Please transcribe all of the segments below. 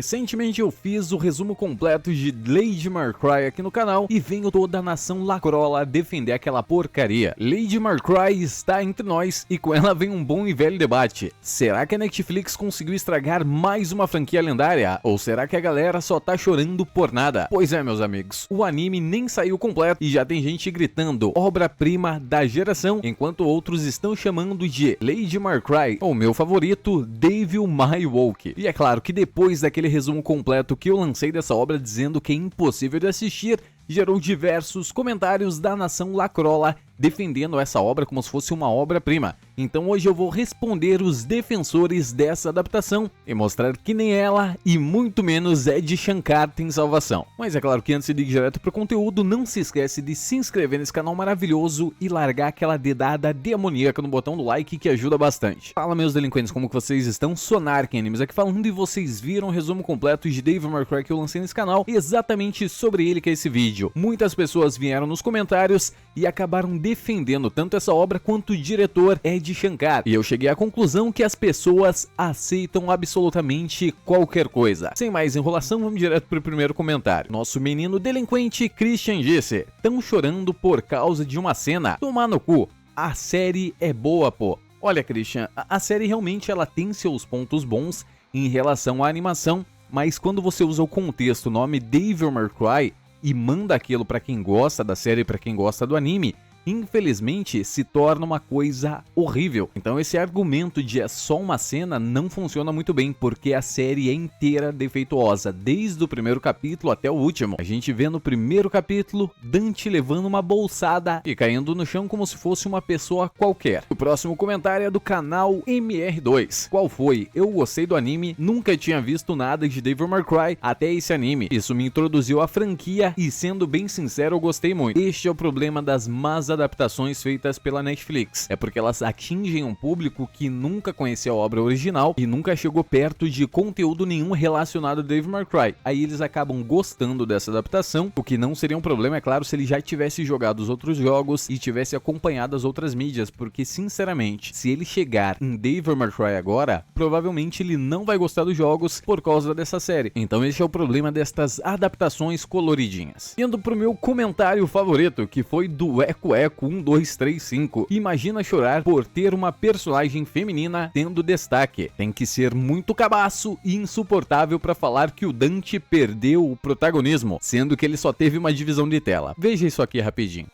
Recentemente eu fiz o resumo completo de Lady Marcry aqui no canal e venho toda a nação Lacrola defender aquela porcaria. Lady Marcry está entre nós e com ela vem um bom e velho debate. Será que a Netflix conseguiu estragar mais uma franquia lendária? Ou será que a galera só tá chorando por nada? Pois é, meus amigos, o anime nem saiu completo e já tem gente gritando obra-prima da geração, enquanto outros estão chamando de Lady Marcry, ou meu favorito, Devil May Woke. E é claro que depois daquele resumo completo que eu lancei dessa obra dizendo que é impossível de assistir, gerou diversos comentários da nação Lacrola defendendo essa obra como se fosse uma obra-prima. Então hoje eu vou responder os defensores dessa adaptação e mostrar que nem ela e muito menos Ed Shankar tem salvação. Mas é claro que antes de ir direto pro conteúdo, não se esquece de se inscrever nesse canal maravilhoso e largar aquela dedada demoníaca no botão do like que ajuda bastante. Fala, meus delinquentes, como que vocês estão? Sonark Animes aqui falando e vocês viram o resumo completo de Devil May Cry que eu lancei nesse canal, exatamente sobre ele que é esse vídeo. Muitas pessoas vieram nos comentários e acabaram defendendo tanto essa obra quanto o diretor Ed Shankar, e eu cheguei à conclusão que as pessoas aceitam absolutamente qualquer coisa. Sem mais enrolação, vamos direto pro primeiro comentário. Nosso menino delinquente Christian disse: "Tão chorando por causa de uma cena? Tomar no cu, a série é boa, pô." Olha, Christian, a série realmente ela tem seus pontos bons em relação à animação, mas quando você usa o contexto, o nome Devil May Cry, e manda aquilo pra quem gosta da série, pra quem gosta do anime, infelizmente se torna uma coisa horrível. Então esse argumento de é só uma cena não funciona muito bem, porque a série é inteira defeituosa, desde o primeiro capítulo até o último. A gente vê no primeiro capítulo Dante levando uma bolsada e caindo no chão como se fosse uma pessoa qualquer. O próximo comentário é do canal MR2. Qual foi? Eu gostei do anime, nunca tinha visto nada de Devil May Cry até esse anime. Isso me introduziu à franquia e, sendo bem sincero, eu gostei muito. Este é o problema das más adaptações feitas pela Netflix, é porque elas atingem um público que nunca conheceu a obra original e nunca chegou perto de conteúdo nenhum relacionado a Devil May Cry. Aí eles acabam gostando dessa adaptação, o que não seria um problema, é claro, se ele já tivesse jogado os outros jogos e tivesse acompanhado as outras mídias, porque sinceramente, se ele chegar em Devil May Cry agora, provavelmente ele não vai gostar dos jogos por causa dessa série. Então esse é o problema destas adaptações coloridinhas. Indo pro meu comentário favorito, que foi do Eco 1235. Imagina chorar por ter uma personagem feminina tendo destaque. Tem que ser muito cabaço e insuportável para falar que o Dante perdeu o protagonismo, sendo que ele só teve uma divisão de tela. Veja isso aqui rapidinho.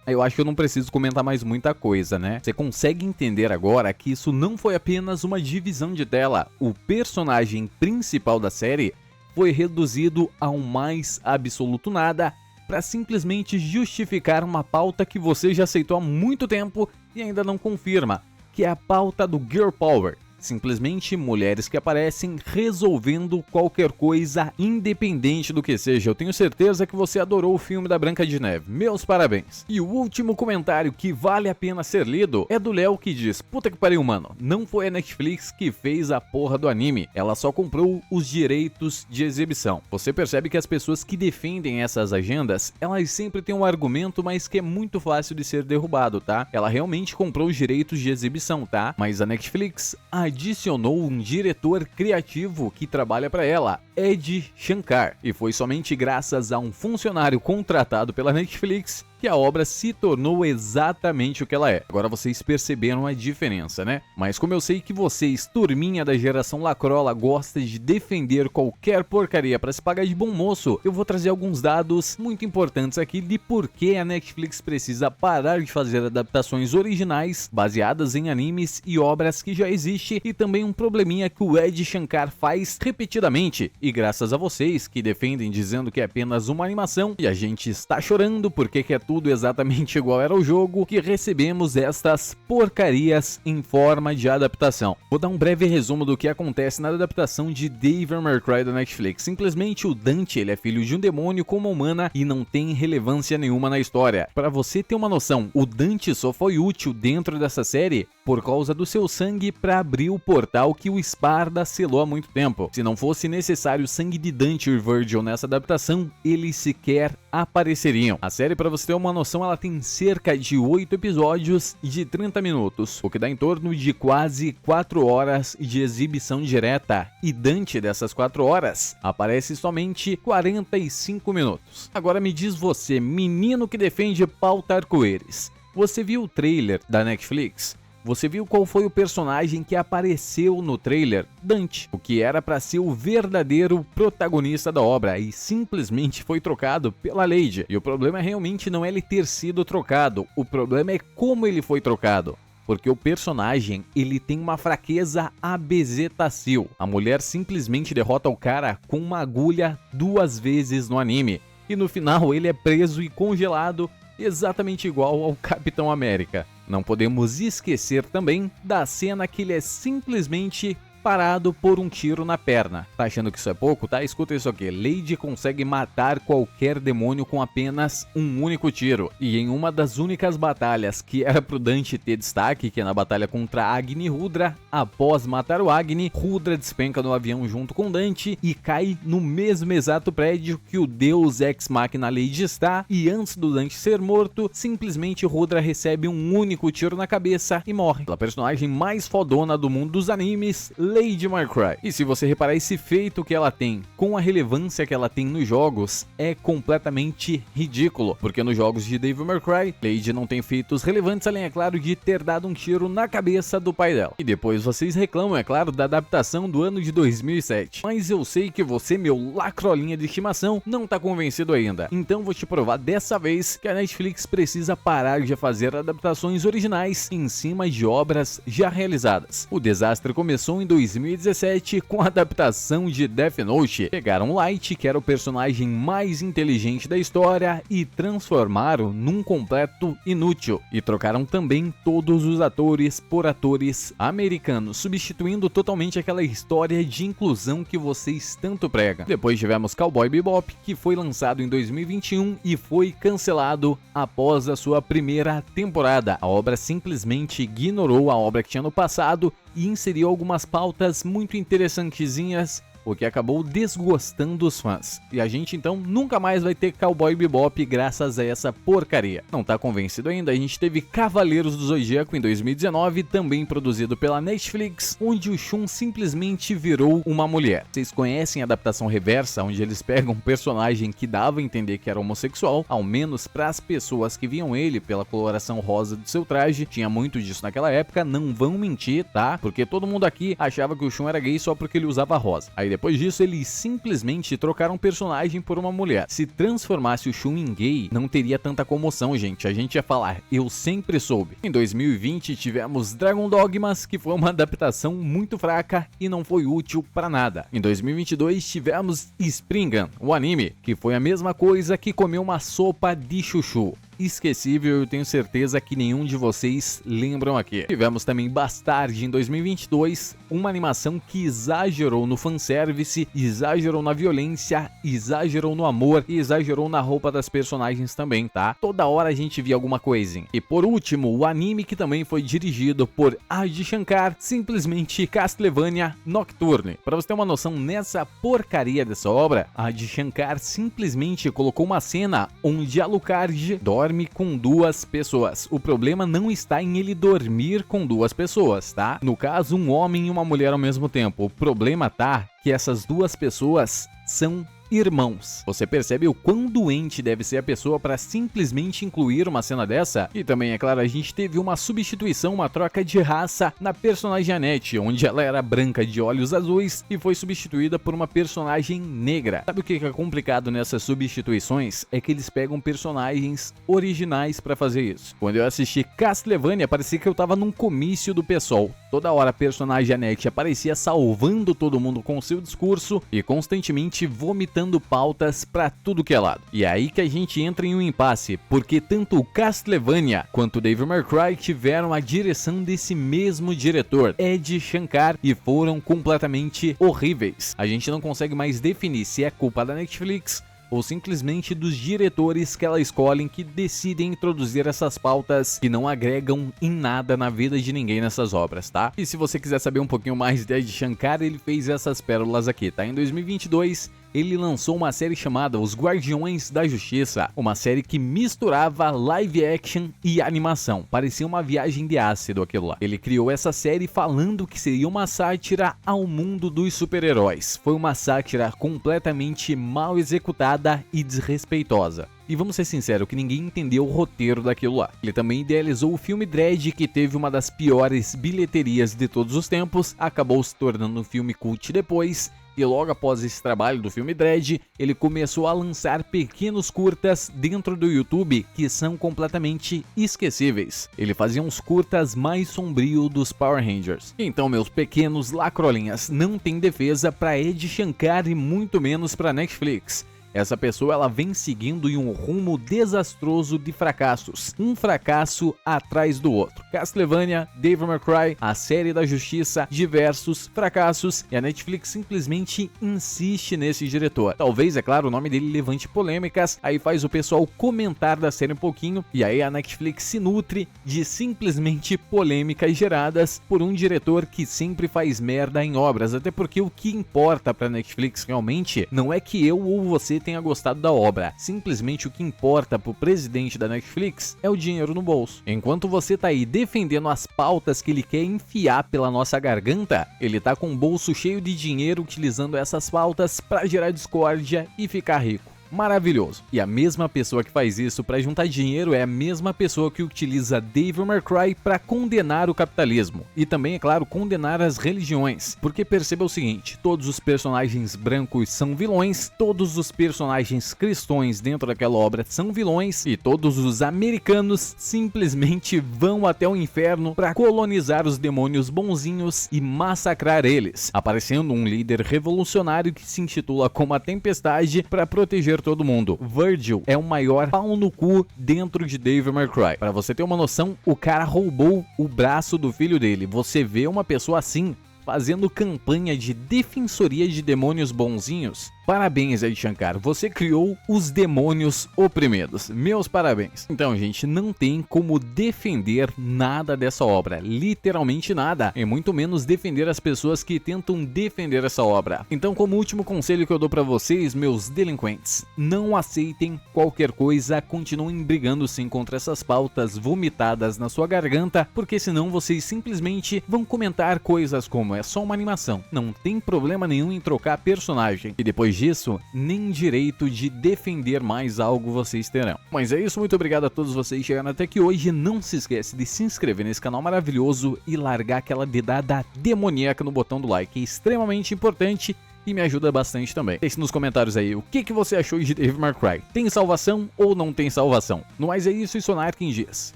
Eu acho que eu não preciso comentar mais muita coisa, né? Você consegue entender agora que isso não foi apenas uma divisão de tela. O personagem principal da série foi reduzido ao mais absoluto nada para simplesmente justificar uma pauta que você já aceitou há muito tempo e ainda não confirma, que é a pauta do Girl Power. Simplesmente mulheres que aparecem resolvendo qualquer coisa, independente do que seja. Eu tenho certeza que você adorou o filme da Branca de Neve. Meus parabéns. E o último comentário que vale a pena ser lido é do Léo, que diz: "Puta que pariu, mano. Não foi a Netflix que fez a porra do anime. Ela só comprou os direitos de exibição." Você percebe que as pessoas que defendem essas agendas, elas sempre têm um argumento, mas que é muito fácil de ser derrubado, tá? Ela realmente comprou os direitos de exibição, tá? Mas a Netflix adicionou um diretor criativo que trabalha para ela, Ed Shankar, e foi somente graças a um funcionário contratado pela Netflix que a obra se tornou exatamente o que ela é. Agora vocês perceberam a diferença, né? Mas como eu sei que vocês, turminha da geração Lacrola, gosta de defender qualquer porcaria para se pagar de bom moço, eu vou trazer alguns dados muito importantes aqui de por que a Netflix precisa parar de fazer adaptações originais baseadas em animes e obras que já existem, e também um probleminha que o Ed Shankar faz repetidamente, e graças a vocês que defendem dizendo que é apenas uma animação e a gente está chorando porque quer tudo exatamente igual era o jogo, que recebemos estas porcarias em forma de adaptação. Vou dar um breve resumo do que acontece na adaptação de Devil May Cry da Netflix. Simplesmente o Dante, ele é filho de um demônio com uma humana e não tem relevância nenhuma na história. Para você ter uma noção, o Dante só foi útil dentro dessa série por causa do seu sangue para abrir o portal que o Sparda selou há muito tempo. Se não fosse necessário necessário sangue de Dante e Virgil nessa adaptação, eles sequer apareceriam. A série, para você ter uma noção, ela tem cerca de 8 episódios de 30 minutos, o que dá em torno de quase 4 horas de exibição direta, e Dante dessas 4 horas aparece somente 45 minutos. Agora me diz você, menino que defende pauta arco-íris, você viu o trailer da Netflix? Você viu qual foi o personagem que apareceu no trailer? Dante, o que era para ser o verdadeiro protagonista da obra e simplesmente foi trocado pela Lady. E o problema realmente não é ele ter sido trocado, o problema é como ele foi trocado. Porque o personagem, ele tem uma fraqueza abezetacil. A mulher simplesmente derrota o cara com uma agulha 2 vezes no anime. E no final ele é preso e congelado, exatamente igual ao Capitão América. Não podemos esquecer também da cena que ele é simplesmente parado por um tiro na perna. Tá achando que isso é pouco? Tá? Escuta isso aqui. Lady consegue matar qualquer demônio com apenas um único tiro. E em uma das únicas batalhas que era pro Dante ter destaque, que é na batalha contra Agni Rudra, após matar o Agni, Rudra despenca no avião junto com Dante e cai no mesmo exato prédio que o Deus Ex Machina Lady está, e antes do Dante ser morto, simplesmente Rudra recebe um único tiro na cabeça e morre. A personagem mais fodona do mundo dos animes, Lady Marcry. E se você reparar, esse feito que ela tem com a relevância que ela tem nos jogos é completamente ridículo, porque nos jogos de Devil May Cry, Lady não tem feitos relevantes, além, é claro, de ter dado um tiro na cabeça do pai dela. E depois vocês reclamam, é claro, da adaptação do ano de 2007. Mas eu sei que você, meu lacrolinha de estimação, não tá convencido ainda. Então vou te provar dessa vez que a Netflix precisa parar de fazer adaptações originais em cima de obras já realizadas. O desastre começou em 2017 com a adaptação de Death Note. Pegaram Light, que era o personagem mais inteligente da história, e transformaram num completo inútil. E trocaram também todos os atores por atores americanos, substituindo totalmente aquela história de inclusão que vocês tanto pregam. Depois tivemos Cowboy Bebop, que foi lançado em 2021 e foi cancelado após a sua primeira temporada. A obra simplesmente ignorou a obra que tinha no passado e inseriu algumas pautas muito interessantezinhas, o que acabou desgostando os fãs. E a gente então nunca mais vai ter Cowboy Bebop graças a essa porcaria. Não tá convencido ainda? A gente teve Cavaleiros do Zodíaco em 2019, também produzido pela Netflix, onde o Shun simplesmente virou uma mulher. Vocês conhecem a adaptação reversa, onde eles pegam um personagem que dava a entender que era homossexual, ao menos para as pessoas que viam ele pela coloração rosa do seu traje. Tinha muito disso naquela época, não vão mentir, tá? Porque todo mundo aqui achava que o Shun era gay só porque ele usava rosa. Aí depois disso, eles simplesmente trocaram um personagem por uma mulher. Se transformasse o Shun em gay, não teria tanta comoção, gente. A gente ia falar, eu sempre soube. Em 2020, tivemos Dragon Dogmas, que foi uma adaptação muito fraca e não foi útil pra nada. Em 2022, tivemos Springan, o anime, que foi a mesma coisa que comer uma sopa de chuchu. Esquecível, eu tenho certeza que nenhum de vocês lembram aqui. Tivemos também Bastard em 2022, uma animação que exagerou no fanservice, exagerou na violência, exagerou no amor e exagerou na roupa das personagens também, tá? Toda hora a gente via alguma coisinha. E por último, o anime que também foi dirigido por Adi Shankar, simplesmente Castlevania Nocturne. Pra você ter uma noção, nessa porcaria dessa obra, Adi Shankar simplesmente colocou uma cena onde Alucard dorme com 2 pessoas. O problema não está em ele dormir com 2 pessoas, tá? No caso, um homem e uma mulher ao mesmo tempo. O problema tá que essas 2 pessoas são irmãos. Você percebe o quão doente deve ser a pessoa para simplesmente incluir uma cena dessa? E também, é claro, a gente teve uma substituição, uma troca de raça na personagem Annette, onde ela era branca de olhos azuis e foi substituída por uma personagem negra. Sabe o que é complicado nessas substituições? É que eles pegam personagens originais para fazer isso. Quando eu assisti Castlevania, parecia que eu tava num comício do PSOL. Toda hora a personagem Annette aparecia salvando todo mundo com seu discurso e constantemente vomitando pautas pra tudo que é lado. E é aí que a gente entra em um impasse, porque tanto o Castlevania quanto o Devil May Cry tiveram a direção desse mesmo diretor, Adi Shankar, e foram completamente horríveis. A gente não consegue mais definir se é culpa da Netflix ou simplesmente dos diretores que ela escolhe que decidem introduzir essas pautas que não agregam em nada na vida de ninguém nessas obras, tá? E se você quiser saber um pouquinho mais de Ed Shankar, ele fez essas pérolas aqui, tá? Em 2022, ele lançou uma série chamada Os Guardiões da Justiça, uma série que misturava live action e animação. Parecia uma viagem de ácido aquilo lá. Ele criou essa série falando que seria uma sátira ao mundo dos super-heróis. Foi uma sátira completamente mal executada e desrespeitosa. E vamos ser sinceros, que ninguém entendeu o roteiro daquilo lá. Ele também idealizou o filme Dredd, que teve uma das piores bilheterias de todos os tempos, acabou se tornando um filme cult depois, e logo após esse trabalho do filme Dredd, ele começou a lançar pequenos curtas dentro do YouTube que são completamente esquecíveis. Ele fazia uns curtas mais sombrios dos Power Rangers. Então, meus pequenos lacrolinhas, não tem defesa para Ed Shankar e muito menos para Netflix. Essa pessoa ela vem seguindo em um rumo desastroso de fracassos, um fracasso atrás do outro. Castlevania, Devil May Cry, a série da Justiça, diversos fracassos, e a Netflix simplesmente insiste nesse diretor. Talvez, é claro, o nome dele levante polêmicas, aí faz o pessoal comentar da série um pouquinho, e aí a Netflix se nutre de simplesmente polêmicas geradas por um diretor que sempre faz merda em obras, até porque o que importa pra Netflix realmente não é que eu ou você tenha gostado da obra, simplesmente o que importa pro presidente da Netflix é o dinheiro no bolso. Enquanto você tá aí defendendo as pautas que ele quer enfiar pela nossa garganta, ele tá com o bolso cheio de dinheiro utilizando essas pautas para gerar discórdia e ficar rico. Maravilhoso. E a mesma pessoa que faz isso para juntar dinheiro é a mesma pessoa que utiliza Devil May Cry para condenar o capitalismo e também, é claro, condenar as religiões. Porque perceba o seguinte, todos os personagens brancos são vilões, todos os personagens cristãos dentro daquela obra são vilões e todos os americanos simplesmente vão até o inferno para colonizar os demônios bonzinhos e massacrar eles, aparecendo um líder revolucionário que se intitula como a Tempestade para proteger todo mundo. Virgil é o maior pau no cu dentro de Devil May Cry. Pra você ter uma noção, o cara roubou o braço do filho dele. Você vê uma pessoa assim fazendo campanha de defensoria de demônios bonzinhos? Parabéns, Ed Shankar, você criou os demônios oprimidos. Meus parabéns. Então, gente, não tem como defender nada dessa obra, literalmente nada, e muito menos defender as pessoas que tentam defender essa obra. Então, como último conselho que eu dou pra vocês, meus delinquentes, não aceitem qualquer coisa, continuem brigando sim contra essas pautas vomitadas na sua garganta, porque senão vocês simplesmente vão comentar coisas como é só uma animação, não tem problema nenhum em trocar personagem, e depois disso, nem direito de defender mais algo vocês terão. Mas é isso, muito obrigado a todos vocês que chegaram até aqui hoje. Não se esquece de se inscrever nesse canal maravilhoso e largar aquela dedada demoníaca no botão do like, é extremamente importante e me ajuda bastante também. Deixe nos comentários aí o que você achou de Devil May Cry. Tem salvação ou não tem salvação? No mais é isso, e Sonar quem diz.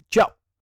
Tchau!